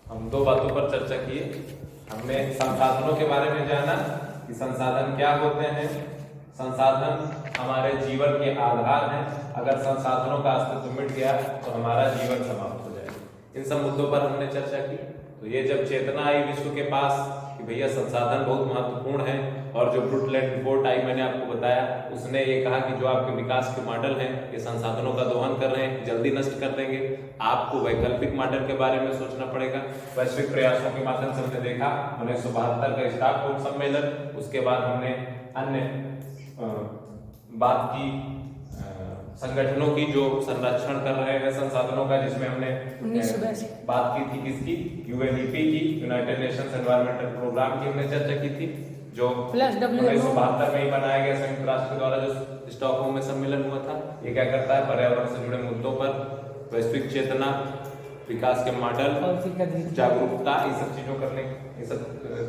हम दो बातों पर चर्चा की। हमने संसाधनों के बारे में जाना कि संसाधन क्या होते हैं। संसाधन हमारे जीवन के आधार हैं। अगर संसाधनों का अस्तित्व मिट गया तो हमारा जीवन समाप्त हो जाएगा। इन सब मुद्दों पर हमने चर्चा की। तो ये जब चेतना आई विश्व के पास कि भैया संसाधन बहुत महत्वपूर्ण है, और जो ब्रुटलैंड रिपोर्ट आई मैंने आपको बताया, उसने ये कहा कि जो आपके विकास के मॉडल हैं ये संसाधनों का दोहन कर रहे हैं, जल्दी नष्ट कर देंगे। आपको वैकल्पिक मॉडल के बारे में सोचना पड़ेगा। वैश्विक प्रयासों के माध्यम से हमने देखा 1972 का स्टॉकहोम सम्मेलन, उसके बाद हमने अन्य बात की संगठनों की जो संरक्षण कर रहे हैं संसाधनों का, जिसमें हमने बात की थी किसकी, यूएनईपी की, यूनाइटेड नेशंस एनवायरमेंटल प्रोग्राम की हमने चर्चा की थी, जो 1972 में ही बनाया गया संयुक्त राष्ट्र के द्वारा, जो स्टॉकहोम में सम्मेलन हुआ था। ये क्या करता है, पर्यावरण से जुड़े मुद्दों पर वैश्विक चेतना, विकास के मॉडल, जागरूकता, इन सब चीजों करने, इन सब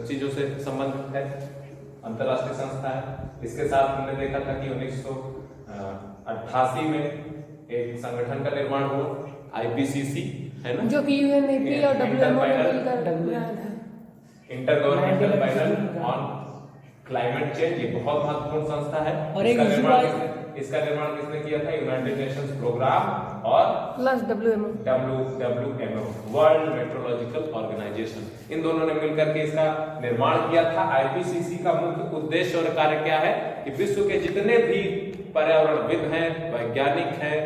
चीजों से संबंधित है, अंतरराष्ट्रीय संस्था है। इसके साथ हमने देखा था कि 1988 में एक संगठन का निर्माण हुआ, आईपीसीसी, है ना, जो कि यूएनईपी और WMO inter governmental panel on climate change. ये बहुत महत्वपूर्ण संस्था है। और इसका निर्माण किसने किया था, यूनाइटेड नेशंस प्रोग्राम और plus WMO, world metrological organisation, इन दोनों ने मिलकर के इसका निर्माण किया था। आईपीसीसी का मुख्य उद्देश्य और कार्य क्या है कि विश्व के जितने भी पर्यावरणविद हैं, वैज्ञानिक हैं,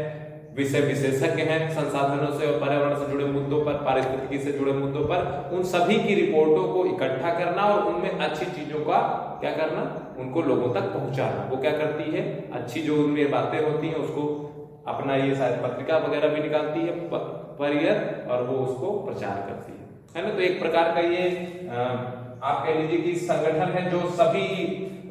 विषय विशेषज्ञ हैं, संसाधनों से और पर्यावरण से जुड़े मुद्दों पर, पारिस्थितिकी से जुड़े मुद्दों पर, उन सभी की रिपोर्टों को इकट्ठा करना और उनमें अच्छी चीजों का क्या करना, उनको लोगों तक पहुंचाना। वो क्या करती है, अच्छी जो उनमें बातें होती हैं उसको अपना, ये शायद पत्रिका वगैरह भी निकालती है पर ईयर, और वो उसको प्रचार करती है ना। तो एक प्रकार का ये आप कह लीजिए कि संगठन है जो सभी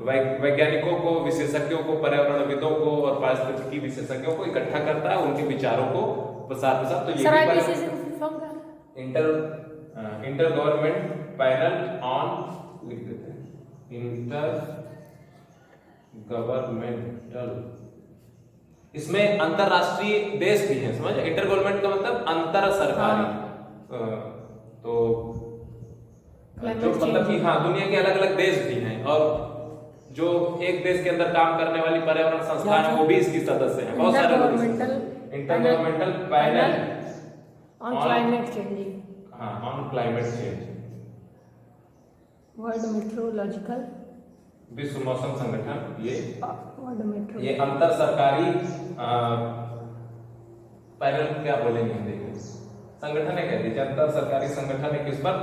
वैज्ञानिकों को, विशेषज्ञों को, पर्यावरणविदों को और पारिस्थितिकी विशेषज्ञों को इकट्ठा करता है, उनके विचारों को प्रसार। तो ये इंटर गवर्नमेंट पैनल ऑन, लिख देते हैं इंटर गवर्नमेंटल, इसमें अंतरराष्ट्रीय देश भी हैं, समझ। इंटर गवर्नमेंट का मतलब अंतर सरकारी, तो जो मतलब कि हाँ, दुनिया के अलग अलग देश भी हैं, और जो एक देश के अंदर काम करने वाली पर्यावरण संस्थान है वो भी इसकी सदस्य हैं। बहुत सारे intergovernmental panel on climate change, हाँ, on climate change, world metrological, विश्व मौसम संगठन, ये अंतर सरकारी पैनल, क्या बोलेंगे हम, देखिए संगठन है, कह दीजिए अंतर सरकारी संगठन है, किस पर,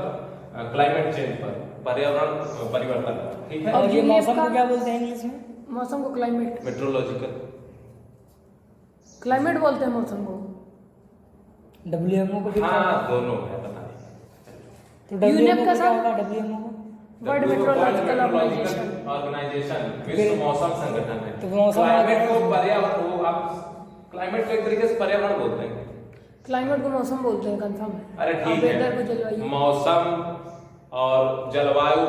क्लाइमेट चेंज पर, पर्यावरण परिवर्तन, ठीक है। और ये मौसम को क्या बोलते हैं इंग्लिश में, मौसम को क्लाइमेट, मेट्रोलॉजिकल क्लाइमेट बोलते हैं मौसम को, डब्ल्यूएमओ को भी, हाँ, दोनों है, बता दें। तो यूनेप का साथ डब्ल्यूएमओ वर्ल्ड मेट्रोलॉजिकल ऑर्गेनाइजेशन, विश्व मौसम संगठन है। तो मौसम, क्लाइमेट को पर्यावरण, वो आप क्लाइमेट को एक तरीके से पर्यावरण बोलते हैं, क्लाइमेट को मौसम बोलते हैं, कंफर्म है। अरे ठीक है, मौसम और जलवायु,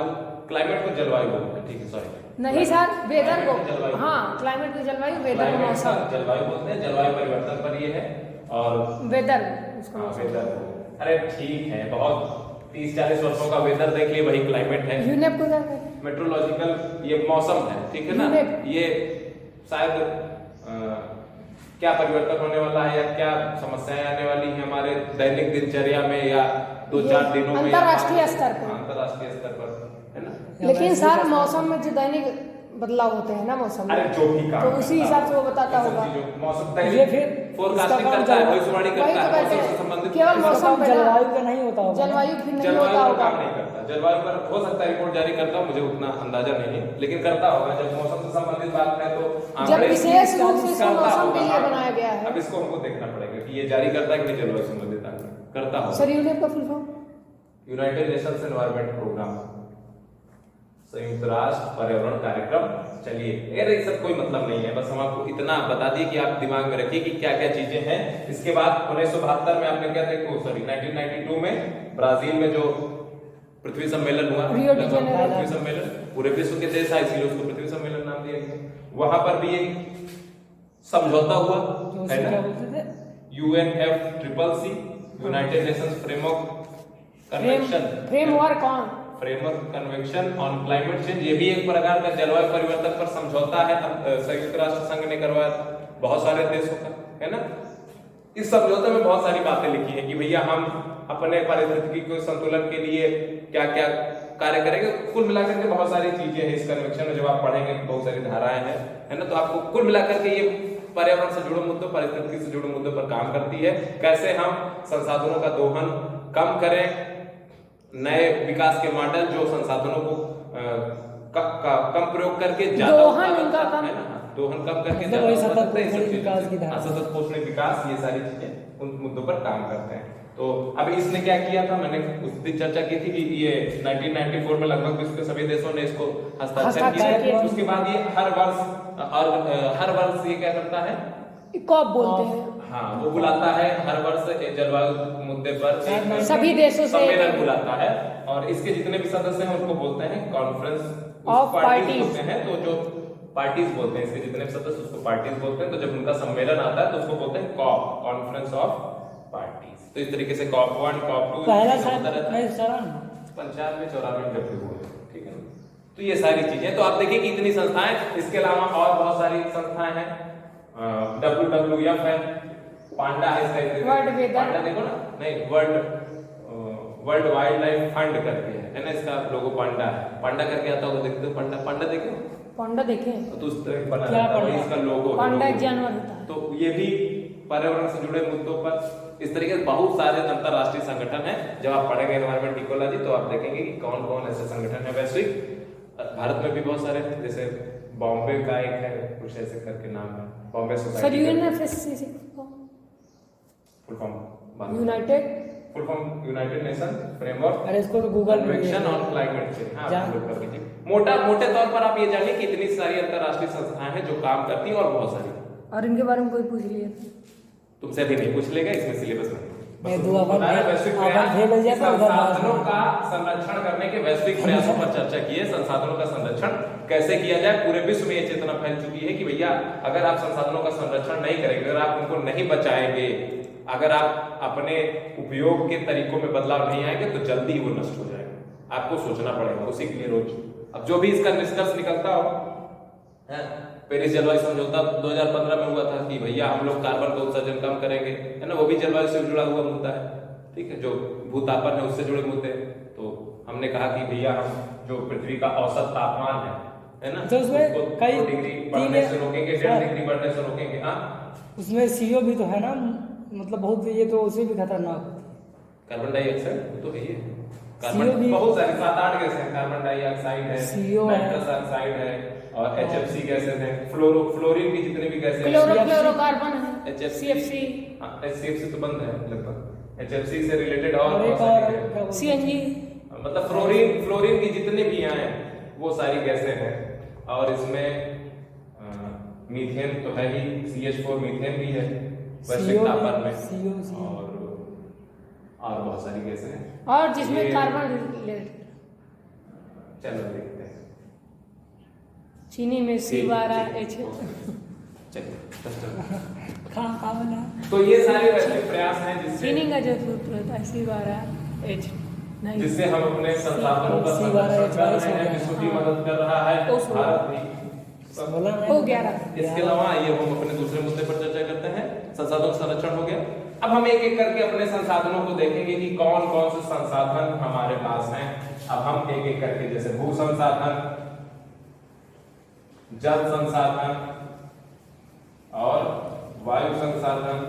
क्लाइमेट को जलवायु बोलते हैं, ठीक है, सॉरी नहीं सर, वेदर को, हाँ, क्लाइमेट को जलवायु, वेदर को मौसम, जलवायु बोलते हैं, जलवायु परिवर्तन पर ये है, और वेदर उसको, वेदर। अरे ठीक है, बहुत 30-40 वर्षों का वेदर देखिए, वही क्लाइमेट है। यूनेप को क्या, मेट्रोलॉजिकल, ये मौसम है, ठीक है ना। ये शायद क्या परिवर्तन होने वाला है या क्या समस्याएं आने वाली हैं हमारे दैनिक दिनचर्या में या 2-4 दिनों में, अंतरराष्ट्रीय स्तर पर, अंतरराष्ट्रीय स्तर पर, है ना। लेकिन सर मौसम में जो दैनिक बदलाव होते हैं ना मौसम, अरे जो भी काम, तो उसी हिसाब से वो बताता होगा। मौसम ये फिर फोरकास्टिंग करता है, भविष्यवाणी करता है, मौसम से संबंधित, केवल मौसम, जलवायु का नहीं होता होगा, जलवायु फिर नहीं जलवायु होता पर होगा, काम नहीं करता। जलवायु पर हो सकता है रिपोर्ट जारी करता, मुझे उतना अंदाजा नहीं है, लेकिन करता होगा। जब मौसम से संबंधित बात है तो जब विशेष रूप से इसको मौसम के लिए बनाया गया है। अब इसको हमको देखना पड़ेगा कि ये जारी करता है कि नहीं, जलवायु संबंधित करता हो। सर यूनेप का full form, United Nations environment programme, संयुक्त राष्ट्र पर्यावरण कार्यक्रम। चलिए, ये सब कोई मतलब नहीं है, बस हम आपको इतना बता दिए कि आप दिमाग में रखिए कि क्या क्या चीजें हैं। इसके बाद 1972 में आपने क्या देखो, सॉरी 1992 में ब्राजील में जो पृथ्वी सम्मेलन हुआ, पृथ्वी सम्मेलन, पूरे विश्व के देश आए, इसलिए उसको पृथ्वी सम्मेलन नाम दिया गया। वहां पर भी एक समझौता हुआ है ना, UNFCCC, United Nations framework convection framework on framework convection on climate change, ये भी एक प्रकार का जलवायु परिवर्तन पर समझौता है। संयुक्त राष्ट्र संघ ने करवाया, बहुत सारे देशों का, है ना। इस समझौते में बहुत सारी बातें लिखी है कि भैया हम अपने पारिस्थितिकी के संतुलन के लिए क्या क्या कार्य करेंगे। कुल मिलाकर के बहुत सारी चीजें हैं इस कन्वेक्शन में, जब आप पढ़ेंगे बहुत सारी धाराएं हैं, है ना। तो आपको कुल मिलाकर के ये पर्यावरण से जुड़े मुद्दों, पारिस्थितिकी से जुड़े मुद्दों पर काम करती है। कैसे हम संसाधनों का दोहन कम करें, नए विकास के मॉडल जो संसाधनों को कम प्रयोग करके ज्यादा दोहन उनका कम, है ना, दोहन कम करके सतत विकास की धारा, सतत पोषण विकास, ये सारी चीजें उन मुद्दों पर काम करते हैं। तो अभी इसने क्या किया था, मैंने उस दिन चर्चा की थी कि ये 1994 में लगभग विश्व के सभी देशों ने इसको हस्ताक्षर किया। उसके बाद ये हर वर्ष ये क्या करता है, कॉप बोलते हैं, हाँ वो बुलाता है हर वर्ष जलवायु मुद्दे पर सभी देशों से सम्मेलन बुलाता है, और इसके जितने भी सदस्य हैं उनको बोलते हैं कॉन्फ्रेंस ऑफ पार्टीज बोलते हैं। तो जो पार्टीज बोलते हैं, इसके जितने भी सदस्य उसको पार्टीज बोलते हैं। तो जब उनका सम्मेलन आता है तो उसको बोलते हैं कॉप, कॉन्फ्रेंस ऑफ पार्टीज। तो इस तरीके से कॉप 1 कॉप 2 पहला 95 94 जब हुआ, ठीक है। तो ये सारी चीजें, तो आप देखिए कि इतनी संस्थाएं, इसके अलावा और बहुत सारी संस्थाएं हैं। WWF है, पांडा है, इसका वर्ल्ड वेदर, पांडा देखो ना, नहीं वर्ल्ड वाइल्ड लाइफ फंड करके है ना, इसका लोगो पांडा है। पांडा करके आता होगा, देखते हो पांडा, पांडा देखो, पांडा देखे तो उस तरह बना रहता है, इसका लोगो पांडा एक जानवर होता है। तो ये भी पर्यावरण से जुड़े मुद्दों पर इस तरीके से बहुत सारे अंतरराष्ट्रीय संगठन हैं। जब आप पढ़ेंगे एनवायरमेंट इकोलॉजी तो आप देखेंगे कि कौन कौन ऐसे संगठन है वैश्विक। भारत में भी बहुत सारे, जैसे बॉम्बे का एक है, कुछ ऐसे करके नाम है, Bombay society, full form United nation framework, अरे इसको तो Google convection on climate change. हाँ, कर लीजिए। मोटे तौर पर आप ये जानिए कि इतनी सारी अंतरराष्ट्रीय संस्थाएं हैं जो काम करती हैं, और बहुत सारी, और इनके बारे में कोई पूछ लिया तुमसे भी नहीं पूछ लेगा, इसमें सिलेबस में संसाधनों का संरक्षण करने के वैश्विक प्रयासों पर चर्चा की है। संसाधनों का संरक्षण कैसे किया जाए, पूरे विश्व में ये चेतना फैल चुकी है कि भैया अगर आप संसाधनों का संरक्षण नहीं करेंगे, अगर आप उनको नहीं बचाएंगे, अगर आप अपने उपयोग के तरीकों में बदलाव नहीं आएंगे तो जल्दी ही वो नष्ट हो जाएगा। आपको सोचना पड़ेगा उसी के लिए रोज। अब जो भी इसका निष्कर्ष निकलता हो, पेरिस जलवायु समझौता 2015 में हुआ था कि भैया हम लोग कार्बन का उत्सर्जन कम करेंगे, है ना, वो भी जलवायु से जुड़ा हुआ मुद्दा है, ठीक है, जो भूतापन है उससे जुड़े मुद्दे। तो हमने कहा कि भैया हम जो पृथ्वी का औसत तापमान है ना, तो उसमें कई 2 डिग्री बढ़ने से रोकेंगे, 1.5 डिग्री बढ़ने से रोकेंगे। हाँ, उसमें CO भी तो है ना, मतलब बहुत, ये तो उसे भी खतरनाक होती है। कार्बन डाइऑक्साइड तो है ही, कार्बन बहुत सारे 7-8 गैस हैं, कार्बन डाइऑक्साइड है, नाइट्रस ऑक्साइड है, और HFC गैसेस हैं, फ्लोरीन की जितने भी गैसें, क्लोरोकार्बन है, HFC, हाँ HCFC तो बंद है लगभग, HFC से रिलेटेड और CNG, मतलब फ्लोरीन की जितने भी हैं वो सारी गैसें हैं। और इसमें मीथेन तो है ही, CH4 मीथेन भी है वैश्विक तापमान में, और बहुत सारी गैसें हैं, और जिसमें कार्बन रिलेटेड, चलो देखते हैं। चीनी में C12H, तो ये सारे वैश्विक प्रयास हैं चीनी का जो सूत्र होता है C12H, जिससे हम अपने संसाधनों का संरक्षण कर रहे हैं, विश्व की मदद कर रहा है, भारत भी। हो गया। इसके अलावा ये हम अपने दूसरे मुद्दे पर चर्चा करते हैं, संसाधन संरक्षण हो गया। अब हम एक एक करके अपने संसाधनों को देखेंगे कि कौन कौन से संसाधन हमारे पास हैं। अब हम एक एक करके, जैसे भू संसाधन, जल संसाधन और वायु संसाधन,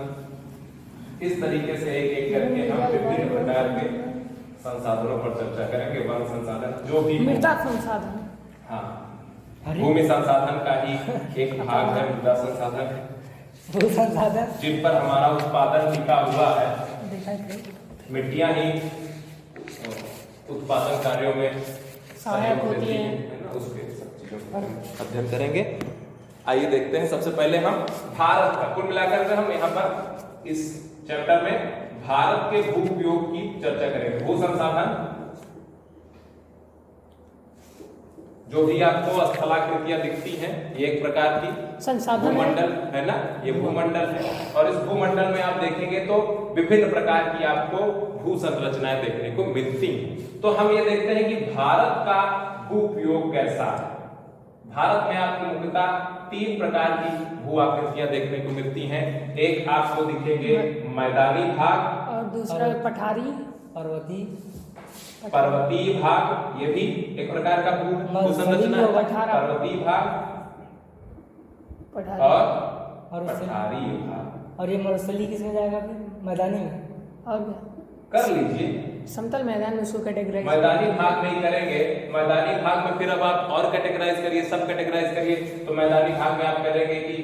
इस तरीके से एक एक करके हम विभिन्न प्रकार के संसाधनों पर चर्चा करेंगे। वन संसाधन जो भी, मृदा संसाधन, हाँ, भूमि संसाधन का ही एक भाग है मृदा संसाधन, जिन पर हमारा उत्पादन टिका हुआ है। मिट्टियां ही उत्पादन कार्यों में सहायक होती है ना, उसके सब चीजों का अध्ययन करेंगे। आइए देखते हैं। सबसे पहले हम भारत का, कुल मिलाकर के हम यहाँ पर इस चैप्टर में भारत के भू उपयोग की चर्चा करेंगे। भू संसाधन, जो भी आपको स्थलाकृतियां दिखती हैं, ये एक प्रकार की संसाधन है। भूमंडल है ना, ये भूमंडल है। और इस भूमंडल में आप देखेंगे तो विभिन्न प्रकार की आपको भू संरचनाएं देखने को मिलती हैं। तो हम ये देखते हैं कि भारत का भू उपयोग कैसा है। भारत में आपको मुख्यतः 3 प्रकार की भू आकृतियां देखने को मिलती हैं। एक आपको दिखेंगे मैदानी भाग, और दूसरा पठारी, पर्वतीय भाग, ये भी एक प्रकार का भू संरचना है। पर्वतीय भाग और पठारी भाग। और ये मरुस्थली किसमें जाएगा फिर? मैदानी में। और कर लीजिए, समतल मैदान में उसको कैटेगराइज। मैदानी भाग नहीं करेंगे, मैदानी भाग में फिर अब आप और कैटेगराइज करिए, सब कैटेगराइज करिए। तो मैदानी भाग में आप करेंगे कि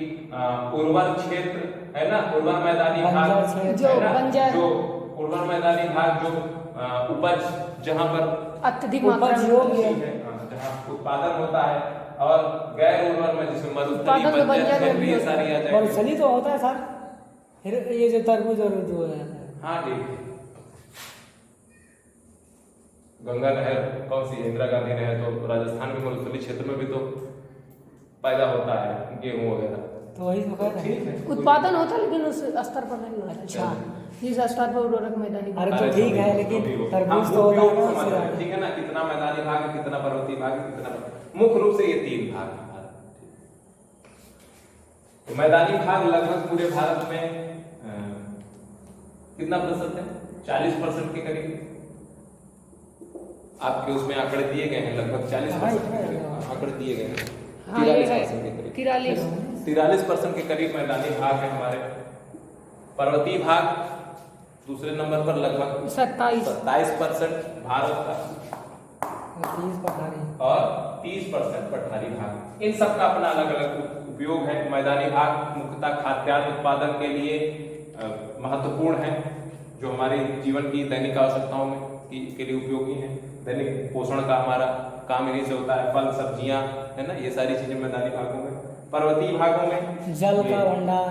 उर्वर क्षेत्र है ना, उर्वर मैदानी भाग जो बंजर, जो उर्वर मैदानी भाग, जो उपज जहाँ पर अत्यधिक मात्रा में जहाँ उत्पादन होता है, और गैर उर्वर में जिसमें मरुस्थली, बंजर भी ये सारी आ जाएगी। मरुस्थली तो होता है सर, फिर ये जो तरबूज और जो है। हाँ ठीक है, गंगा नहर कौन सी, इंदिरा गांधी नहर, तो राजस्थान के मरुस्थली क्षेत्र में भी तो पैदा होता है गेहूं वगैरह। तो वही तो कह रहे हैं, उत्पादन होता है लेकिन उस स्तर पर नहीं होता। अच्छा, जिस स्तर पर उर्वरक मैदानी भाग। अरे तो ठीक है, लेकिन तरबूज तो होता है, ठीक है ना, कितना मैदानी भाग है, कितना पर्वतीय भाग है, कितना, मुख्य रूप से ये 3 भाग है। तो मैदानी भाग लगभग पूरे भारत में कितना प्रतिशत है? 40% के करीब आपके उसमें आंकड़े दिए गए हैं, लगभग 40% आंकड़े दिए गए हैं। 43% के करीब, 43% के करीब मैदानी भाग है हमारे। पर्वतीय भाग दूसरे नंबर पर लगभग 27% भारत का, 30 पठारी और 30% पठारी भाग। इन सब का अपना अलग अलग उपयोग है। मैदानी भाग मुख्यतः खाद्यान्न उत्पादन के लिए महत्वपूर्ण है, जो हमारे जीवन की दैनिक आवश्यकताओं में के लिए उपयोगी है। दैनिक पोषण का हमारा काम इन्हीं से होता है, फल सब्जियां है ना, ये सारी चीजें मैदानी भागों में। पर्वतीय भागों में जल का भंडार,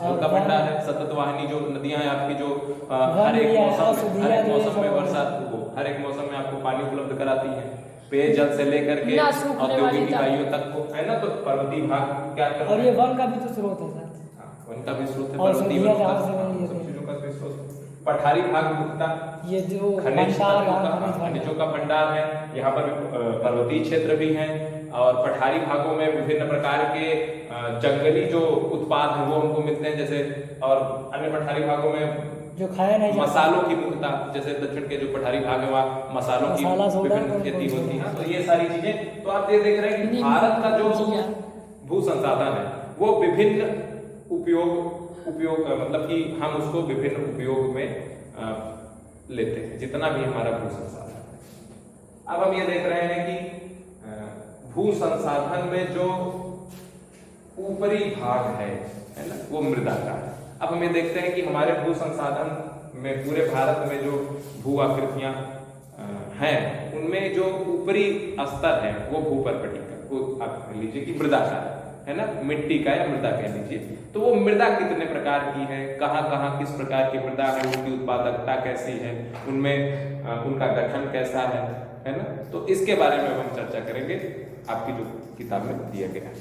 जल का भंडार है, सतत वाहिनी जो नदियां हैं आपकी, जो हर एक मौसम में बरसात को हर एक मौसम में आपको पानी उपलब्ध कराती है, पेयजल से लेकर के औद्योगिक इकाइयों तक को, है ना। तो पर्वतीय भाग क्या करता है, और ये वन का भी तो स्रोत है सर, वन का भी स्रोत है, और पर्वतीय सब सब चीजों का भी स्रोत। पठारी भाग मुख्यतः ये जो खनिजों का भंडार है, यहाँ पर पर्वतीय क्षेत्र भी हैं। और पठारी भागों में विभिन्न प्रकार के जंगली जो उत्पाद हैं वो हमको मिलते हैं, जैसे, और अन्य पठारी भागों में जो खाया नहीं मसालों की मुख्यतः, जैसे दक्षिण के जो पठारी भाग है वहाँ मसालों की विभिन्न खेती होती है। तो ये सारी चीजें, तो आप ये देख रहे हैं कि भारत का जो भू संसाधन है वो विभिन्न उपयोग मतलब कि हम उसको विभिन्न उपयोग में लेते हैं, जितना भी हमारा भू संसाधन है। अब हम ये देख रहे हैं कि भू संसाधन में जो ऊपरी भाग है ना, वो मृदा का है। अब हम ये देखते हैं कि हमारे भू संसाधन में पूरे भारत में जो भू आकृतियां हैं, उनमें जो ऊपरी स्तर है वो भूपर्कटी का, वो आप कह लीजिए कि मृदा का है ना, मिट्टी का या मृदा कह लीजिए। तो वो मृदा कितने प्रकार की है, कहाँ कहाँ किस प्रकार की मृदा है, उनकी उत्पादकता कैसी है, उनमें उनका गठन कैसा है ना। तो इसके बारे में हम चर्चा करेंगे, आपकी जो किताब में दिया गया है।